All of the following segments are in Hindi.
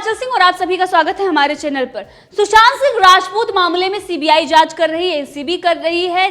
आंचल सिंह और आप सभी का स्वागत है हमारे चैनल पर। सुशांत सिंह राजपूत मामले में सीबीआई जांच कर रही है, एसीबी कर रही है,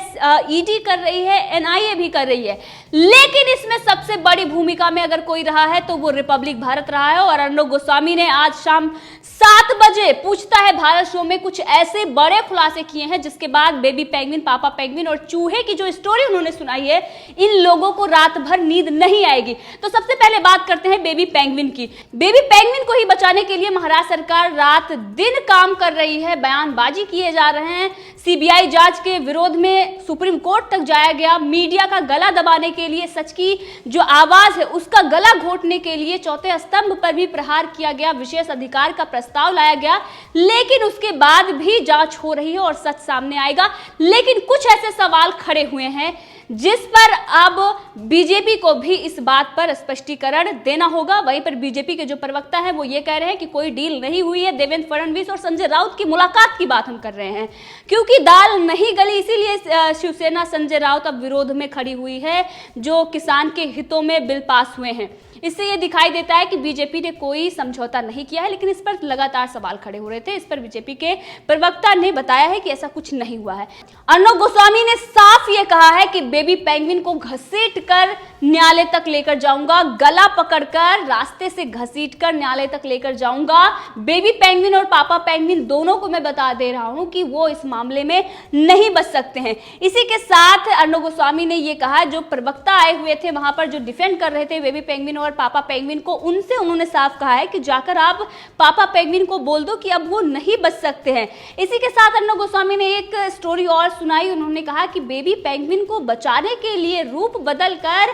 ईडी कर रही है, एनआईए भी कर रही है, लेकिन इसमें सबसे बड़ी भूमिका में अगर कोई रहा है तो वो रिपब्लिक भारत रहा है। और अर्णब गोस्वामी ने आज शाम 7 बजे पूछता है भारत शो में कुछ ऐसे बड़े खुलासे किए हैं जिसके बाद बेबी पेंगुइन, पापा पेंगुइन और चूहे की जो स्टोरी उन्होंने सुनाई है, इन लोगों को रात भर नींद नहीं आएगी। तो सबसे पहले बात करते हैं बेबी पेंगुइन की। बेबी पेंगुइन को ही बचाने के लिए महाराष्ट्र सरकार रात दिन काम कर रही है, बयानबाजी किए जा रहे हैं। सीबीआई जांच के विरोध में सुप्रीम कोर्ट तक जाया गया। मीडिया का गला दबाने के लिए, सच की जो आवाज है उसका गला घोटने के लिए चौथे स्तंभ पर भी प्रहार किया गया, विशेष अधिकार का प्रस्ताव लाया गया, लेकिन उसके बाद भी जांच हो रही है और सच सामने आएगा। लेकिन कुछ ऐसे सवाल खड़े हुए हैं जिस पर अब बीजेपी को भी इस बात पर स्पष्टीकरण देना होगा। वहीं पर बीजेपी के जो प्रवक्ता हैं वो ये कह रहे हैं कि कोई डील नहीं हुई है। देवेंद्र फडणवीस और संजय राउत की मुलाकात की बात हम कर रहे हैं, क्योंकि दाल नहीं गली, इसीलिए शिवसेना संजय राउत अब विरोध में खड़ी हुई है जो किसान के हितों में बिल पास हुए हैं। इससे ये दिखाई देता है कि बीजेपी ने कोई समझौता नहीं किया है, लेकिन इस पर लगातार सवाल खड़े हो रहे थे। इस पर बीजेपी के प्रवक्ता ने बताया है कि ऐसा कुछ नहीं हुआ है। अर्णब गोस्वामी ने साफ ये कहा है कि बेबी पेंगुइन को घसीटकर न्यायालय तक लेकर जाऊंगा, गला पकड़कर रास्ते से घसीटकर न्यायालय तक लेकर जाऊंगा। बेबी पेंगुइन और पापा पेंगुइन दोनों को मैं बता दे रहा हूं कि वो इस मामले में नहीं बच सकते हैं। इसी के साथ अर्णब गोस्वामी ने ये कहा, जो प्रवक्ता आए हुए थे वहां पर जो डिफेंड कर रहे थे बेबी पेंगुइन और पापा पेंगुइन को, उनसे उन्होंने साफ कहा है कि जाकर आप पापा पेंगुइन को बोल दो कि अब वो नहीं बच सकते हैं। इसी के साथ अर्णब गोस्वामी ने एक स्टोरी और सुनाई। उन्होंने कहा कि बेबी पेंगुइन को बचाने के लिए रूप बदलकर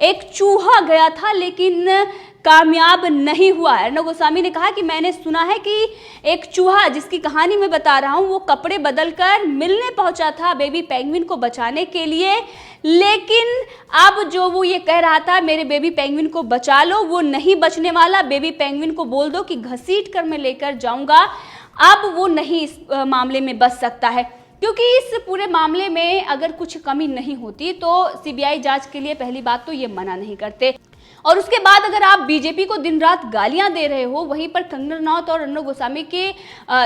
एक चूहा गया था, लेकिन कामयाब नहीं हुआ। अर्णब गोस्वामी ने कहा कि मैंने सुना है कि एक चूहा, जिसकी कहानी मैं बता रहा हूं, वो कपड़े बदलकर मिलने पहुंचा था बेबी पेंगुइन को बचाने के लिए, लेकिन अब जो वो ये कह रहा था मेरे बेबी पेंगुइन को बचा लो, वो नहीं बचने वाला। बेबी पेंगुइन को बोल दो कि घसीट कर मैं लेकर जाऊंगा, अब वो नहीं इस मामले में बच सकता है। क्योंकि इस पूरे मामले में अगर कुछ कमी नहीं होती तो सीबीआई जांच के लिए पहली बात तो ये मना नहीं करते, और उसके बाद अगर आप बीजेपी को दिन रात गालियां दे रहे हो, वहीं पर कंगना रनौत और अर्णब गोस्वामी के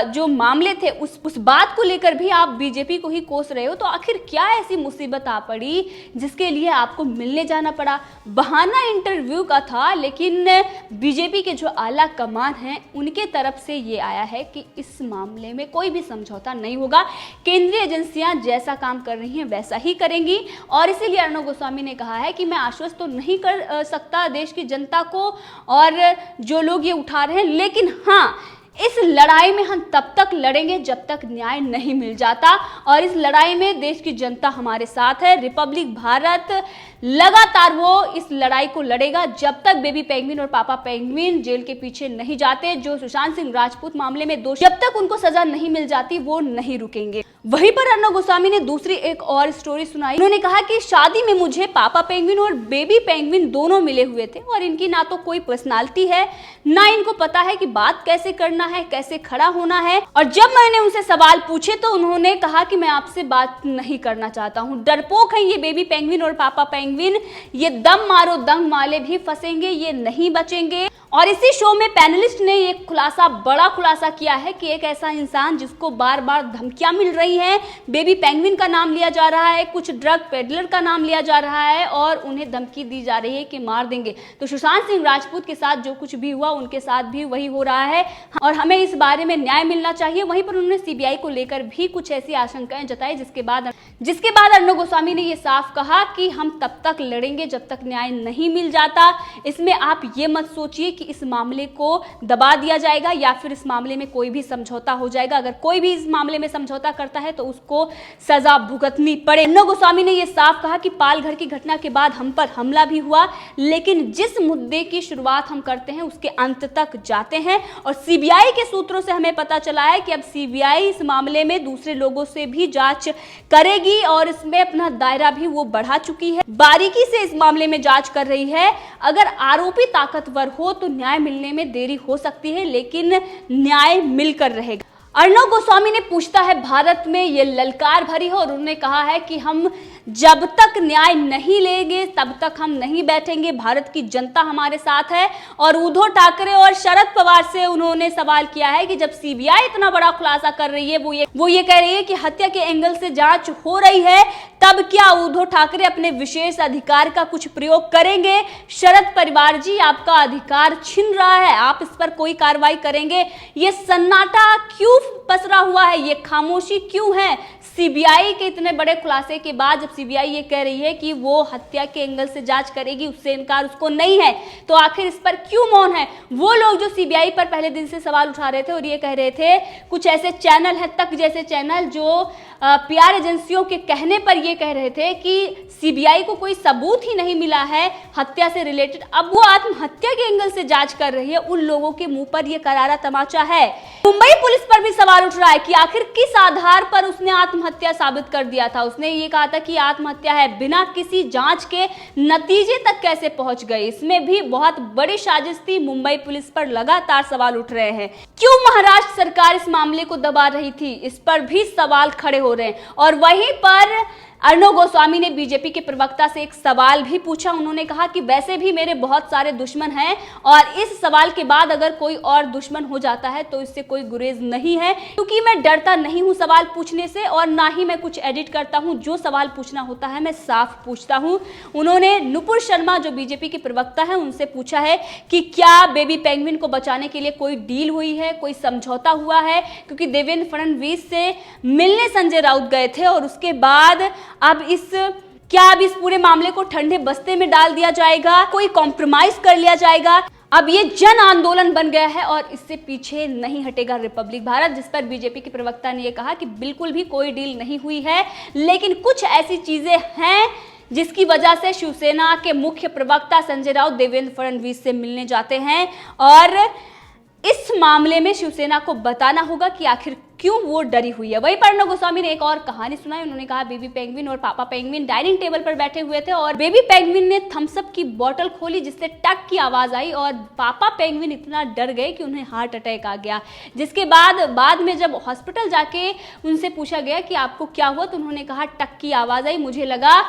जो मामले थे उस बात को लेकर भी आप बीजेपी को ही कोस रहे हो, तो आखिर क्या ऐसी मुसीबत आ पड़ी जिसके लिए आपको मिलने जाना पड़ा? बहाना इंटरव्यू का था, लेकिन बीजेपी के जो आला कमान है उनके तरफ से ये आया है कि इस मामले में कोई भी समझौता नहीं होगा। केंद्रीय एजेंसियां जैसा काम कर रही हैं वैसा ही करेंगी, और इसीलिए अर्णब गोस्वामी ने कहा है कि मैं आश्वस्त तो नहीं कर सकता देश की जनता को और जो लोग ये उठा रहे हैं, लेकिन हाँ, इस लड़ाई में हम तब तक लड़ेंगे जब तक न्याय नहीं मिल जाता, और इस लड़ाई में देश की जनता हमारे साथ है। रिपब्लिक भारत लगातार वो इस लड़ाई को लड़ेगा जब तक बेबी पेंगुइन और पापा पेंगुइन जेल के पीछे नहीं जाते। जो सुशांत सिंह राजपूत मामले में दोषी, जब तक उनको सजा नहीं मिल जाती वो नहीं रुकेंगे। वहीं पर अर्णब गोस्वामी ने दूसरी एक और स्टोरी सुनाई। उन्होंने कहा कि शादी में मुझे पापा पेंगुइन और बेबी पेंगुइन दोनों मिले हुए थे, और इनकी ना तो कोई पर्सनालिटी है, ना इनको पता है कि बात कैसे करना है, कैसे खड़ा होना है। और जब मैंने उनसे सवाल पूछे तो उन्होंने कहा कि मैं आपसे बात नहीं करना चाहता हूँ, डरपोक है ये बेबी पेंगुइन और पापा पेंगुइन, ये दम मारो दम वाले भी फंसेंगे, ये नहीं बचेंगे। और इसी शो में पैनलिस्ट ने एक बड़ा खुलासा किया है कि एक ऐसा इंसान जिसको बार बार धमकियां मिल रही हैं, बेबी पेंगुइन का नाम लिया जा रहा है, कुछ ड्रग पेडलर का नाम लिया जा रहा है, और उन्हें धमकी दी जा रही है कि मार देंगे। तो सुशांत सिंह राजपूत के साथ जो कुछ भी हुआ उनके साथ भी वही हो रहा है, और हमें इस बारे में न्याय मिलना चाहिए। वहीं पर उन्होंने सीबीआई को लेकर भी कुछ ऐसी आशंकाएं जताई, जिसके बाद अर्णब गोस्वामी ने यह साफ कहा कि हम तब तक लड़ेंगे जब तक न्याय नहीं मिल जाता। इसमें आप ये मत सोचिए कि इस मामले को दबा दिया जाएगा या फिर इस मामले में कोई भी समझौता हो जाएगा। अगर कोई भी इस मामले में समझौता करता है तो उसको सजा भुगतनी पड़े। अर्णब गोस्वामी ने यह साफ कहा कि पालघर की घटना के बाद हम पर हमला भी हुआ, लेकिन जिस मुद्दे की शुरुआत हम करते हैं उसके अंत तक जाते हैं। और सीबीआई के सूत्रों से हमें पता चला है कि अब सीबीआई इस मामले में दूसरे लोगों से भी जांच करेगी, और इसमें अपना दायरा भी वो बढ़ा चुकी है, बारीकी से इस मामले में जांच कर रही है। अगर आरोपी ताकतवर हो तो न्याय मिलने में देरी हो सकती है, लेकिन न्याय मिलकर रहेगा। अर्णब गोस्वामी ने पूछता है भारत में ये ललकार भरी है, और उन्होंने कहा है कि हम जब तक न्याय नहीं लेंगे तब तक हम नहीं बैठेंगे। भारत की जनता हमारे साथ है। और उद्धव ठाकरे और शरद पवार से उन्होंने सवाल किया है कि जब सीबीआई इतना बड़ा खुलासा कर रही है, वो ये कह रही है कि हत्या के एंगल से जांच हो रही है, तब क्या उद्धव ठाकरे अपने विशेष अधिकार का कुछ प्रयोग करेंगे? शरद परिवार जी, आपका अधिकार छिन रहा है, आप इस पर कोई कार्रवाई करेंगे? ये सन्नाटा क्यों पसरा हुआ है, ये खामोशी क्यों है? सीबीआई के इतने बड़े खुलासे के बाद जब सीबीआई ये कह रही है कि वो हत्या के एंगल से जांच करेगी, उससे इनकार उसको नहीं है, तो आखिर इस पर क्यों मौन है? वो लोग जो सीबीआई पर पहले दिन से सवाल उठा रहे थे और ये कह रहे थे, कुछ ऐसे चैनल है, तक जैसे चैनल, जो पीआर एजेंसियों के कहने पर ये कह रहे थे कि सीबीआई को कोई सबूत ही नहीं मिला है हत्या से रिलेटेड, अब वो आत्महत्या के एंगल से जांच कर रही है। उन लोगों के मुंह पर ये करारा तमाचा है। मुंबई पुलिस पर भी सवाल उठ रहा है कि आखिर किस आधार पर उसने आत्महत्या साबित कर दिया था। उसने ये कहा था कि आत्महत्या है, बिना किसी जांच के नतीजे तक कैसे पहुंच गए? इसमें भी बहुत बड़ी साजिश थी। मुंबई पुलिस पर लगातार सवाल उठ रहे हैं। क्यों महाराष्ट्र सरकार इस मामले को दबा रही थी, इस पर भी सवाल खड़े हो रहे हैं। और वहीं पर अर्णव गोस्वामी ने बीजेपी के प्रवक्ता से एक सवाल भी पूछा। उन्होंने कहा कि वैसे भी मेरे बहुत सारे दुश्मन हैं और इस सवाल के बाद अगर कोई और दुश्मन हो जाता है तो इससे कोई गुरेज नहीं है, क्योंकि मैं डरता नहीं हूं सवाल पूछने से और ना ही मैं कुछ एडिट करता हूं। जो सवाल पूछना होता है मैं साफ पूछता हूं। उन्होंने नुपुर शर्मा जो बीजेपी के प्रवक्ता है उनसे पूछा है कि क्या बेबी पेंगुइन को बचाने के लिए कोई डील हुई है, कोई समझौता हुआ है, क्योंकि देवेंद्र फडणवीस से मिलने संजय राउत गए थे और उसके बाद अब इस पूरे मामले को ठंडे बस्ते में डाल दिया जाएगा, कोई कॉम्प्रोमाइज कर लिया जाएगा? अब ये जन आंदोलन बन गया है और इससे पीछे नहीं हटेगा रिपब्लिक भारत, जिस पर बीजेपी के प्रवक्ता ने ये कहा कि बिल्कुल भी कोई डील नहीं हुई है, लेकिन कुछ ऐसी चीजें हैं जिसकी वजह से शिवसेना के मुख्य प्रवक्ता संजय राउत देवेंद्र फडणवीस से मिलने जाते हैं और इस मामले में शिवसेना को बताना होगा कि आखिर क्यों वो डरी हुई है। वहीं पर अर्णव गोस्वामी ने एक और कहानी सुनाई। उन्होंने कहा बेबी पेंगुइन और पापा पेंगुइन डाइनिंग टेबल पर बैठे हुए थे और बेबी पेंगुइन ने थम्स अप की बोतल खोली जिससे टक की आवाज आई और पापा पेंगुइन इतना डर गए कि उन्हें हार्ट अटैक आ गया। जिसके बाद में जब हॉस्पिटल जाके उनसे पूछा गया कि आपको क्या हुआ, तो उन्होंने कहा टक की आवाज आई, मुझे लगा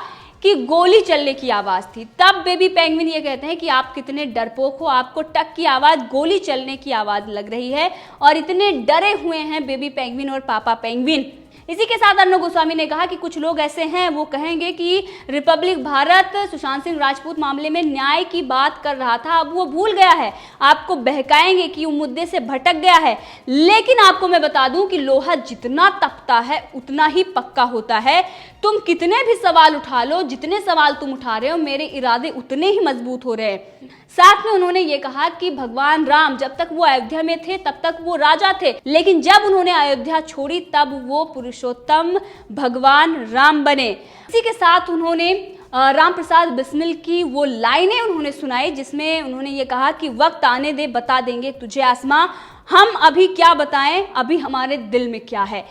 कि गोली चलने की आवाज थी। तब बेबी पेंगुइन ये कहते हैं कि आप कितने डरपोक हो, आपको टक की आवाज गोली चलने की आवाज लग रही है और इतने डरे हुए हैं बेबी पेंगुइन और पापा पेंगुइन। इसी के साथ अर्णव गोस्वामी ने कहा कि कुछ लोग ऐसे हैं वो कहेंगे कि रिपब्लिक भारत सुशांत सिंह राजपूत मामले में न्याय की बात कर रहा था, अब वो भूल गया है, आपको बहकाएंगे कि वो मुद्दे से भटक गया है। लेकिन आपको मैं बता दूं कि लोहा जितना तपता है उतना ही पक्का होता है। तुम कितने भी सवाल उठा लो, जितने सवाल तुम उठा रहे हो मेरे इरादे उतने ही मजबूत हो रहे हैं। साथ में उन्होंने ये कहा कि भगवान राम जब तक वो अयोध्या में थे तब तक वो राजा थे, लेकिन जब उन्होंने अयोध्या छोड़ी तब वो पुरुषोत्तम भगवान राम बने। इसी के साथ उन्होंने राम प्रसाद बिस्मिल की वो लाइनें उन्होंने सुनाई जिसमें उन्होंने ये कहा कि वक्त आने दे बता देंगे तुझे आसमां, हम अभी क्या बताएं, अभी हमारे दिल में क्या है।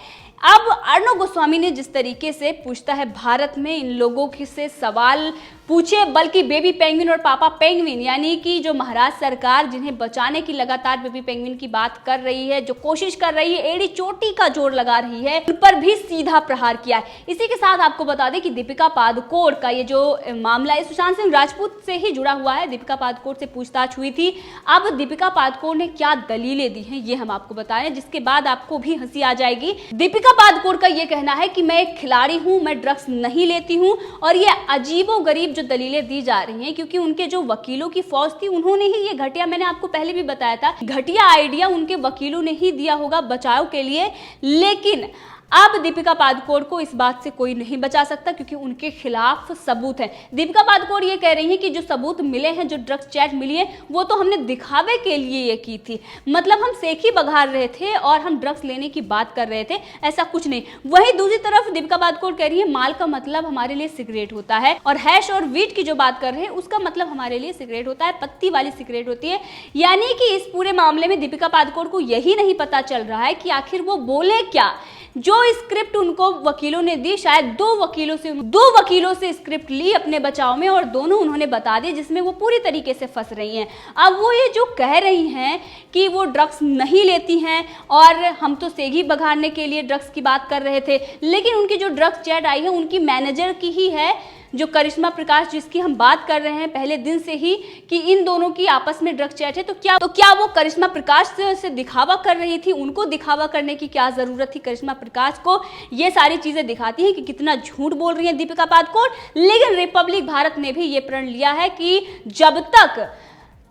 अब अर्णव गोस्वामी ने जिस तरीके से पूछता है भारत में इन लोगों से सवाल पूछे, बल्कि बेबी पेंगुइन और पापा पेंगुइन यानी कि जो महाराष्ट्र सरकार जिन्हें बचाने की लगातार बेबी पेंगुइन की बात कर रही है, जो कोशिश कर रही है, एड़ी चोटी का जोर लगा रही है, उन पर भी सीधा प्रहार किया है। इसी के साथ आपको बता दें कि दीपिका पादुकोण का ये जो मामला है सुशांत सिंह राजपूत से ही जुड़ा हुआ है। दीपिका पादुकोण से पूछताछ हुई थी। अब दीपिका पादुकोण ने क्या दलीलें दी हैं ये हम आपको बताएं, जिसके बाद आपको भी हंसी आ जाएगी। दीपिका पादुकोण का ये कहना है कि मैं एक खिलाड़ी हूं, मैं ड्रग्स नहीं लेती हूं और ये अजीबोगरीब जो दलीलें दी जा रही हैं, क्योंकि उनके जो वकीलों की फौज थी उन्होंने ही ये घटिया, मैंने आपको पहले भी बताया था, घटिया आइडिया उनके वकीलों ने ही दिया होगा बचाव के लिए। लेकिन अब दीपिका पादुकोण को इस बात से कोई नहीं बचा सकता क्योंकि उनके खिलाफ सबूत है। दीपिका पादुकोण ये कह रही है कि जो सबूत मिले हैं, जो ड्रग्स चैट मिली है, वो तो हमने दिखावे के लिए ये की थी, मतलब हम सेखी बघार रहे थे और हम ड्रग्स लेने की बात कर रहे थे, ऐसा कुछ नहीं। वहीं दूसरी तरफ दीपिका पादुकोण कह रही है माल का मतलब हमारे लिए सिगरेट होता है और हैश और वीट की जो बात कर रहे हैं उसका मतलब हमारे लिए सिगरेट होता है, पत्ती वाली सिगरेट होती है। यानी कि इस पूरे मामले में दीपिका पादुकोण को यही नहीं पता चल रहा है कि आखिर वो बोले क्या। जो स्क्रिप्ट उनको वकीलों ने दी, शायद दो वकीलों से स्क्रिप्ट ली अपने बचाव में और दोनों उन्होंने बता दी, जिसमें वो पूरी तरीके से फंस रही हैं। अब वो ये जो कह रही हैं कि वो ड्रग्स नहीं लेती हैं और हम तो सेगी बघाड़ने के लिए ड्रग्स की बात कर रहे थे, लेकिन उनकी जो ड्रग्स चैट आई है उनकी मैनेजर की ही है, जो करिश्मा प्रकाश, जिसकी हम बात कर रहे हैं पहले दिन से ही कि इन दोनों की आपस में ड्रग चैट है। तो क्या वो करिश्मा प्रकाश से दिखावा कर रही थी? उनको दिखावा करने की क्या जरूरत थी करिश्मा प्रकाश को? ये सारी चीजें दिखाती हैं कि कितना झूठ बोल रही है दीपिका पादुकोण। लेकिन रिपब्लिक भारत ने भी ये प्रण लिया है कि जब तक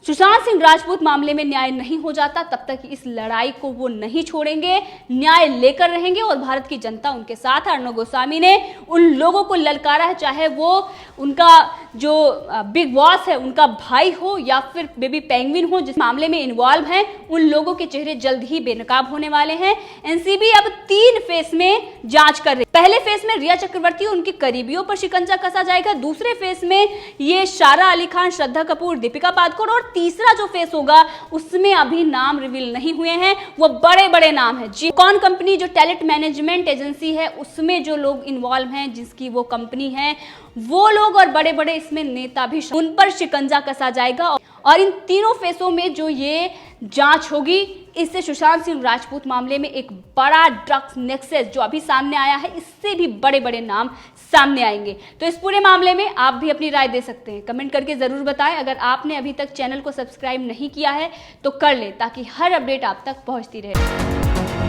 सुशांत सिंह राजपूत मामले में न्याय नहीं हो जाता तब तक इस लड़ाई को वो नहीं छोड़ेंगे, न्याय लेकर रहेंगे और भारत की जनता उनके साथ है। अर्णव गोस्वामी ने उन लोगों को ललकारा है, चाहे वो उनका जो बिग बॉस है उनका भाई हो या फिर बेबी पेंगुइन हो जिस मामले में इन्वॉल्व हैं, उन लोगों के चेहरे जल्द ही बेनकाब होने वाले हैं। एनसीबी अब 3 फेज में जांच कर रही है। पहले फेज में रिया चक्रवर्ती और उनके करीबियों पर शिकंजा कसा जाएगा, दूसरे फेज में ये सारा अली खान, श्रद्धा कपूर, दीपिका पादुकोण और तीसरा जो फेस होगा उसमें अभी नाम रिवील नहीं हुए हैं, वो बड़े बड़े नाम है। जी कौन कंपनी जो टैलेंट मैनेजमेंट एजेंसी है उसमें जो लोग इन्वॉल्व हैं, जिसकी वो कंपनी है, वो लोग और बड़े बड़े इसमें नेता भी, उन पर शिकंजा कसा जाएगा। और इन तीनों फेसों में जो ये जांच होगी, इससे सुशांत सिंह राजपूत मामले में एक बड़ा ड्रग्स नेक्सस जो अभी सामने आया है, इससे भी बड़े बड़े नाम सामने आएंगे। तो इस पूरे मामले में आप भी अपनी राय दे सकते हैं, कमेंट करके जरूर बताएं। अगर आपने अभी तक चैनल को सब्सक्राइब नहीं किया है तो कर लें, ताकि हर अपडेट आप तक पहुंचती रहे।